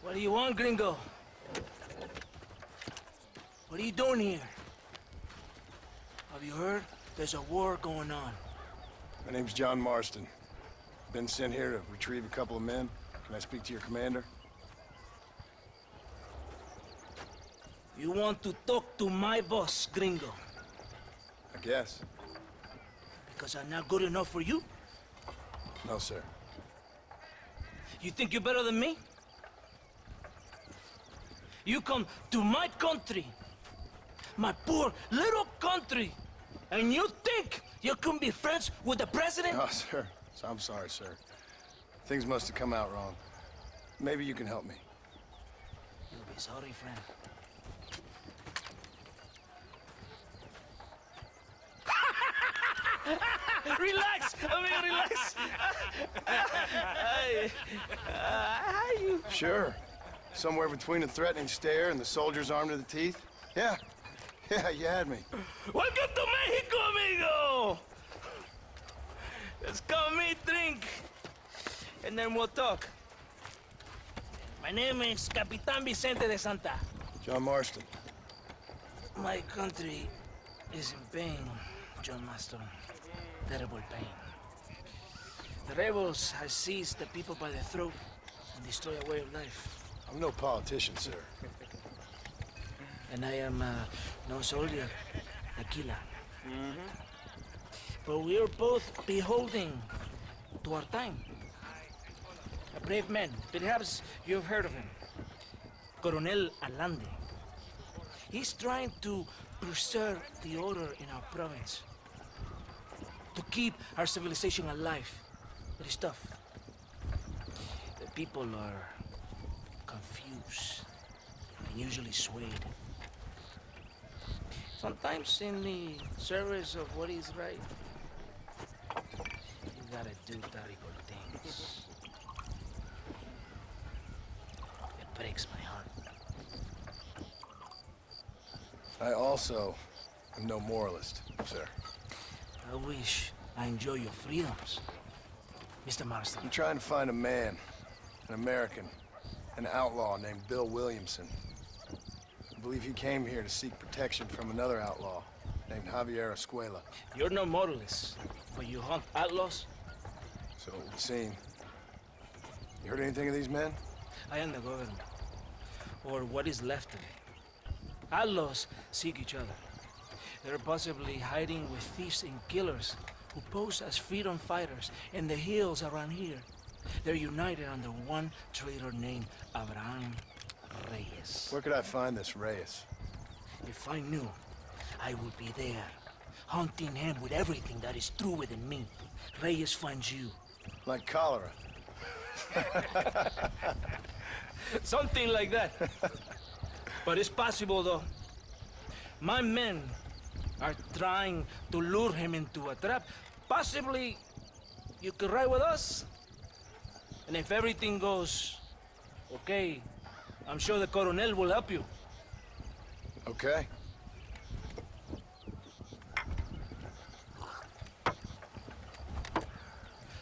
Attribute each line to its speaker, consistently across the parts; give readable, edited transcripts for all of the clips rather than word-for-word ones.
Speaker 1: What do you want, gringo? What are you doing here? Have you heard? There's a war going on.
Speaker 2: My name's John Marston. Been sent here to retrieve a couple of men. Can I speak to your commander?
Speaker 1: You want to talk to my boss, gringo?
Speaker 2: I guess.
Speaker 1: Because I'm not good enough for you?
Speaker 2: No, sir.
Speaker 1: You think you're better than me? You come to my country, my poor little country, and you think you can be friends with the president?
Speaker 2: Oh, sir. I'm sorry, sir. Things must have come out wrong. Maybe you can help me.
Speaker 1: You'll be sorry, friend. Relax! Relax! You...
Speaker 2: Sure. Somewhere between a threatening stare and the soldier's armed to the teeth? Yeah. Yeah, you had me.
Speaker 1: Welcome to Mexico, amigo! Let's come meet, drink, and then we'll talk. My name is Capitan Vicente de Santa.
Speaker 2: John Marston.
Speaker 1: My country is in pain, John Marston. Terrible pain. The rebels have seized the people by the throat and destroyed a way of life.
Speaker 2: I'm no politician, sir.
Speaker 1: And I am no soldier, a killer. But we are both beholding to our time. A brave man, perhaps you've heard of him. Coronel Allende. He's trying to preserve the order in our province. To keep our civilization alive. It is tough. The people are confused and usually swayed. Sometimes in the service of what is right, you gotta do terrible things. It breaks my heart.
Speaker 2: I also am no moralist, sir.
Speaker 1: I wish I enjoy your freedoms, Mr. Marston.
Speaker 2: I'm trying to find a man, an American, an outlaw named Bill Williamson. I believe he came here to seek protection from another outlaw named Javier Escuela.
Speaker 1: You're no moralist, but you hunt outlaws?
Speaker 2: So it would seem. You heard anything of these men?
Speaker 1: I am the government, or what is left of it. Outlaws seek each other. They're possibly hiding with thieves and killers who pose as freedom fighters in the hills around here. They're united under one traitor named Abraham Reyes.
Speaker 2: Where could I find this Reyes?
Speaker 1: If I knew, I would be there, hunting him with everything that is true within me. Reyes finds you.
Speaker 2: Like cholera.
Speaker 1: Something like that. But it's possible, though. My men are trying to lure him into a trap. Possibly, you could ride with us. And if everything goes okay, I'm sure the Coronel will help you.
Speaker 2: Okay.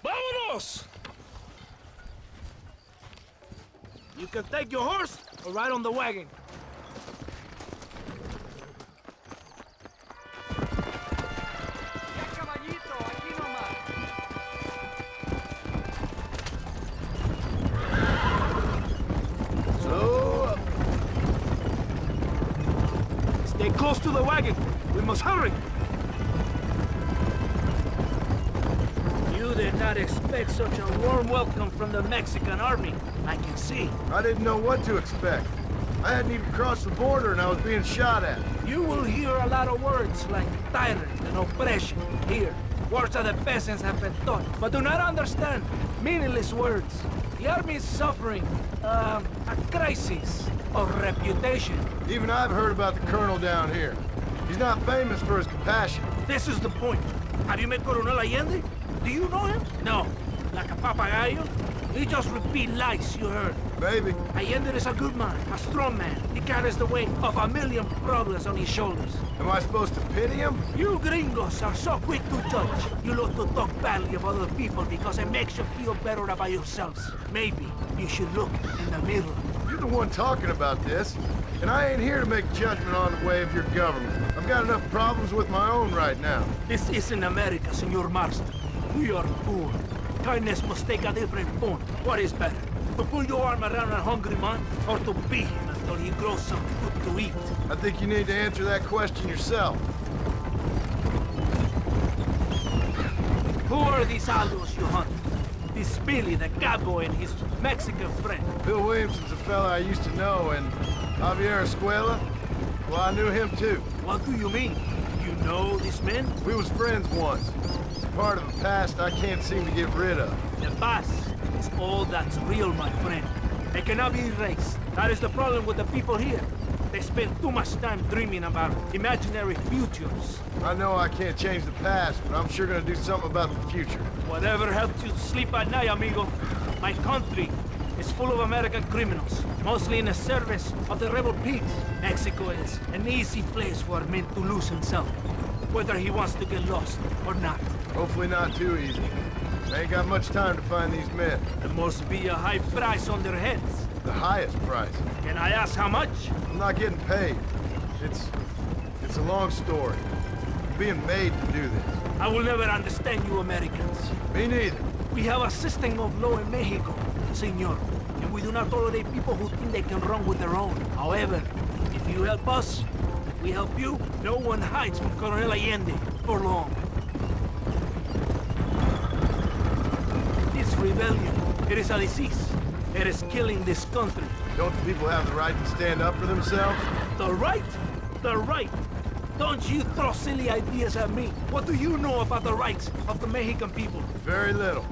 Speaker 1: Vámonos! You can take your horse or ride on the wagon. Stay close to the wagon. We must hurry. You did not expect such a warm welcome from the Mexican army. I can see.
Speaker 2: I didn't know what to expect. I hadn't even crossed the border and I was being shot at.
Speaker 1: You will hear a lot of words like tyrant and oppression here. Words that the peasants have been taught, but do not understand. Meaningless words. The army is suffering a crisis of reputation.
Speaker 2: Even I've heard about the colonel down here. He's not famous for his compassion.
Speaker 1: This is the point. Have you met Coronel Allende? Do you know him? No. Like a papagayo? He just repeat lies you heard.
Speaker 2: Maybe.
Speaker 1: Allende is a good man, a strong man. He carries the weight of 1,000,000 problems on his shoulders.
Speaker 2: Am I supposed to pity him?
Speaker 1: You gringos are so quick to judge. You love to talk badly about other people because it makes you feel better about yourselves. Maybe you should look in the mirror.
Speaker 2: You the one talking about this, and I ain't here to make judgment on the way of your government. I've got enough problems with my own right now.
Speaker 1: This isn't America, Senor Marston. We are poor. Kindness must take a different form. What is better? To pull your arm around a hungry man, or to beat him until he grows some food to eat?
Speaker 2: I think you need to answer that question yourself.
Speaker 1: Who are these Aldos you hunt? This Billy, the cowboy, and his Mexican friend.
Speaker 2: Bill Williamson's a fella I used to know, and Javier Escuela, well, I knew him too.
Speaker 1: What do you mean? You know these men?
Speaker 2: We was friends once. It's part of the past I can't seem to get rid of.
Speaker 1: The past is all that's real, my friend. It cannot be erased. That is the problem with the people here. They spend too much time dreaming about imaginary futures.
Speaker 2: I know I can't change the past, but I'm sure gonna do something about the future.
Speaker 1: Whatever helps you sleep at night, amigo. My country is full of American criminals, mostly in the service of the rebel pigs. Mexico is an easy place for a man to lose himself, whether he wants to get lost or not.
Speaker 2: Hopefully not too easy. I ain't got much time to find these men.
Speaker 1: There must be a high price on their heads.
Speaker 2: The highest price.
Speaker 1: Can I ask how much?
Speaker 2: I'm not getting paid. It's a long story. I'm being made to do this.
Speaker 1: I will never understand you Americans.
Speaker 2: Me neither.
Speaker 1: We have a system of law in Mexico, senor, and we do not tolerate people who think they can run with their own. However, if you help us, we help you. No one hides from Colonel Allende for long. This rebellion, it is a disease. It is killing this country.
Speaker 2: Don't the people have the right to stand up for themselves?
Speaker 1: The right? The right? Don't you throw silly ideas at me. What do you know about the rights of the Mexican people?
Speaker 2: Very little.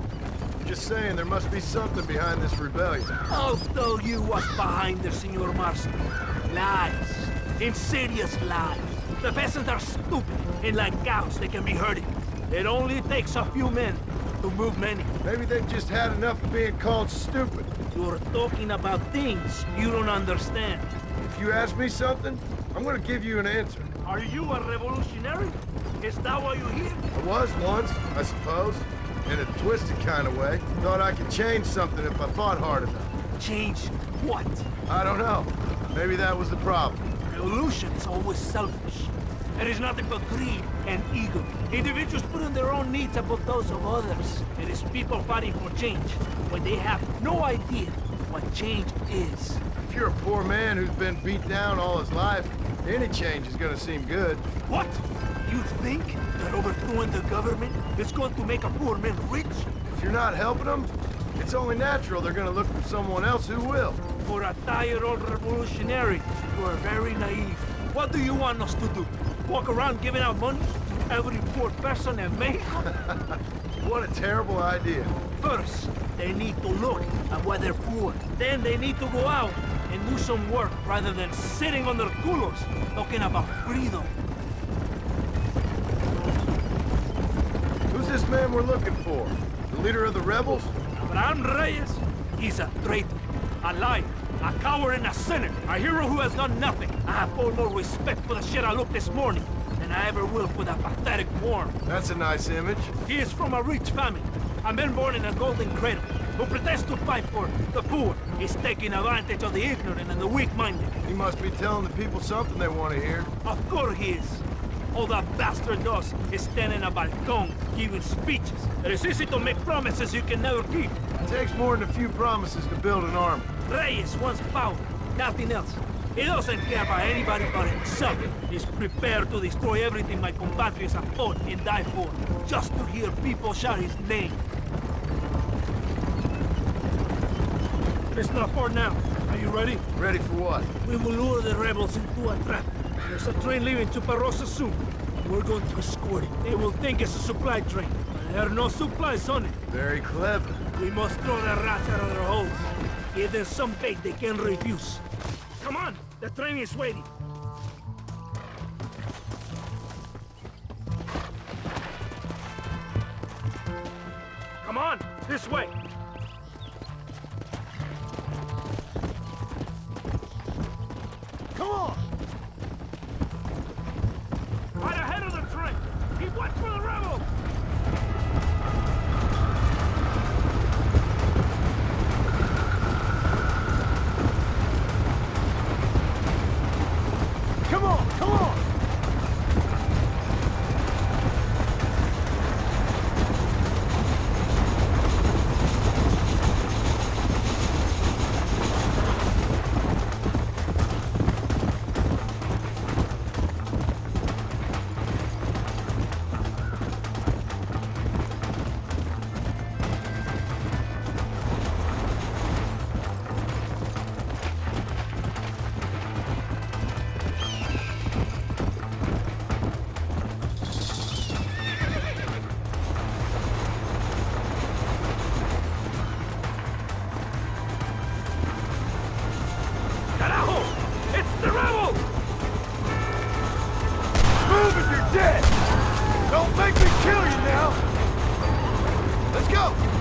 Speaker 2: I'm just saying there must be something behind this rebellion.
Speaker 1: I'll tell you what's behind there, Senor Marston. Lies. Insidious lies. The peasants are stupid, and like cows, they can be herded. It only takes a few men to move many.
Speaker 2: Maybe they've just had enough of being called stupid.
Speaker 1: You're talking about things you don't understand.
Speaker 2: If you ask me something, I'm gonna give you an answer.
Speaker 1: Are you a revolutionary? Is that why you're here?
Speaker 2: I was once, I suppose. In a twisted kind of way. Thought I could change something if I fought hard enough.
Speaker 1: Change what?
Speaker 2: I don't know. Maybe that was the problem.
Speaker 1: Revolution is always selfish. It is nothing but greed and ego. Individuals putting their own needs above those of others. It is people fighting for change when they have no idea what change is.
Speaker 2: If you're a poor man who's been beat down all his life, any change is gonna seem good.
Speaker 1: What? You think that overthrowing the government is going to make a poor man rich?
Speaker 2: If you're not helping them, it's only natural they're gonna look for someone else who will.
Speaker 1: For a tired old revolutionary, you are very naive. What do you want us to do? Walk around giving out money to every poor person in Mexico?
Speaker 2: What a terrible idea.
Speaker 1: First, they need to look at why they're poor. Then they need to go out and do some work rather than sitting on their culos talking about freedom.
Speaker 2: Who's this man we're looking for? The leader of the rebels?
Speaker 1: Abraham Reyes, he's a traitor, a liar, a coward and a sinner, a hero who has done nothing. I have far more respect for the shit I looked this morning than I ever will for that pathetic worm.
Speaker 2: That's a nice image.
Speaker 1: He is from a rich family, a man born in a golden cradle, who pretends to fight for the poor. He's taking advantage of the ignorant and the weak-minded.
Speaker 2: He must be telling the people something they want to hear.
Speaker 1: Of course he is. All that bastard does is stand in a balcón giving speeches. It is easy to make promises you can never keep.
Speaker 2: It takes more than a few promises to build an army.
Speaker 1: Reyes wants power, nothing else. He doesn't care about anybody but himself. He's prepared to destroy everything my compatriots have fought and died for, just to hear people shout his name. It's not far now. Are you ready?
Speaker 2: Ready for what?
Speaker 1: We will lure the rebels into a trap. There's a train leaving to Parosa soon. We're going to escort it. They will think it's a supply train, but there are no supplies on it.
Speaker 2: Very clever.
Speaker 1: We must throw the rats out of their holes. Give them some bait they can refuse. Come on, the train is waiting. Come on, this way. Come on! Right ahead of the train! Keep watch for the rebels!
Speaker 2: Don't make me kill you now! Let's go!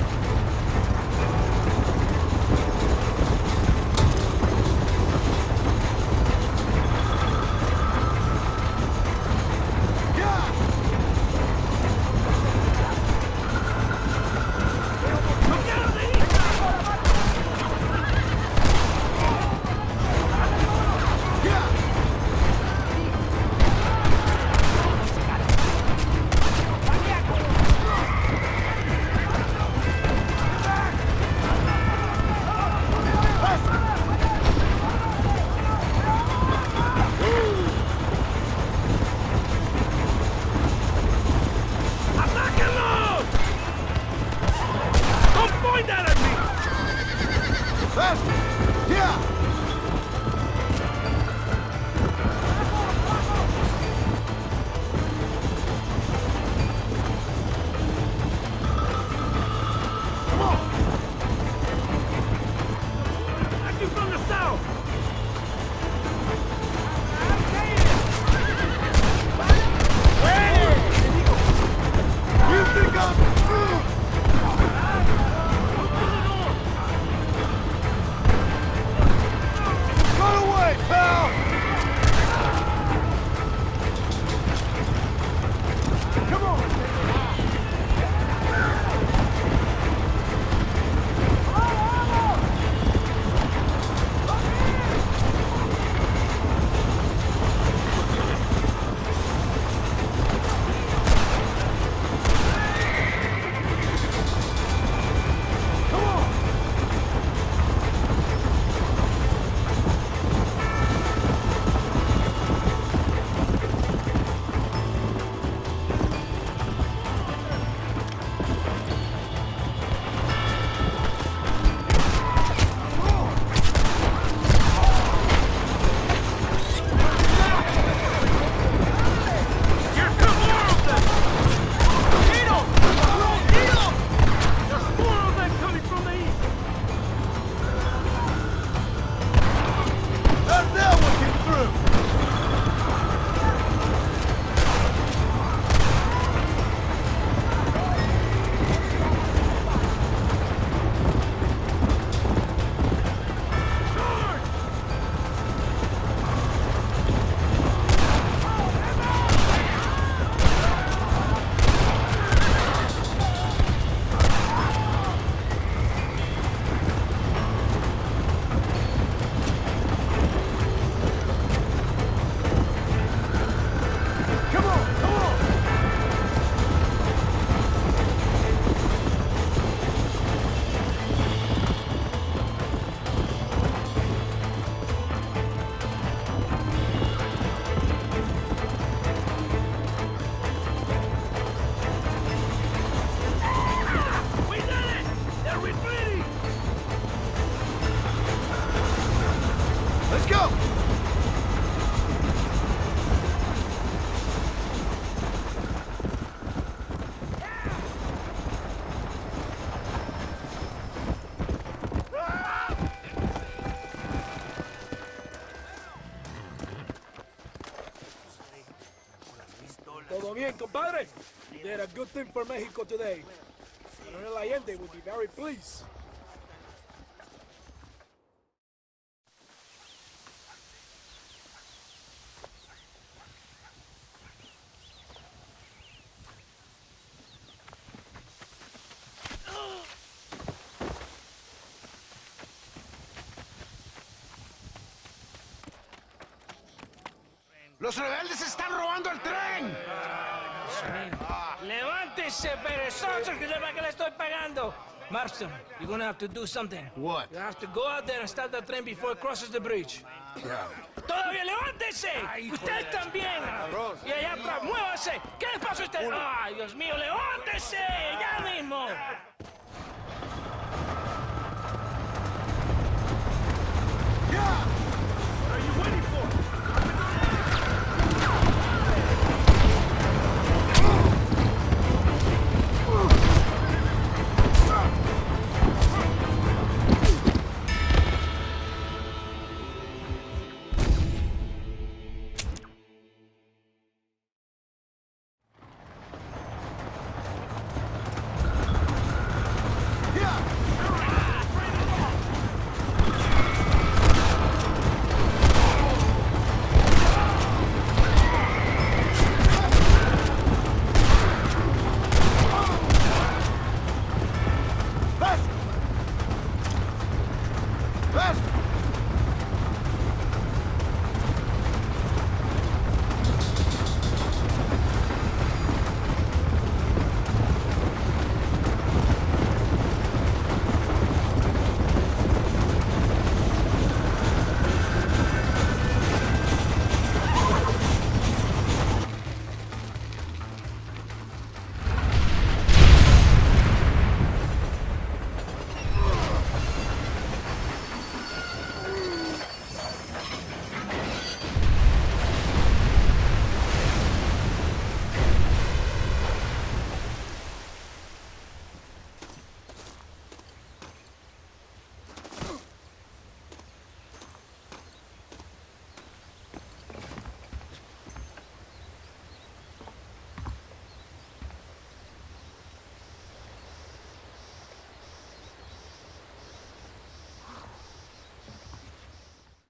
Speaker 3: Todo bien, compadre? You did a good thing for Mexico today. Coronel Allende would be very pleased.
Speaker 4: ¡Los rebeldes están robando el tren!
Speaker 1: ¡Levántese, perezosos, que es que le estoy pagando! Marston, you're gonna have to do something.
Speaker 2: What?
Speaker 1: You have to go out there and stop the train before it crosses the bridge.
Speaker 2: Yeah.
Speaker 1: ¡Todavía levántese! ¡Usted también! Y allá atrás, muévase. ¿Qué le pasa a usted? ¡Ay, Dios mío, levántese! ¡Ya mismo!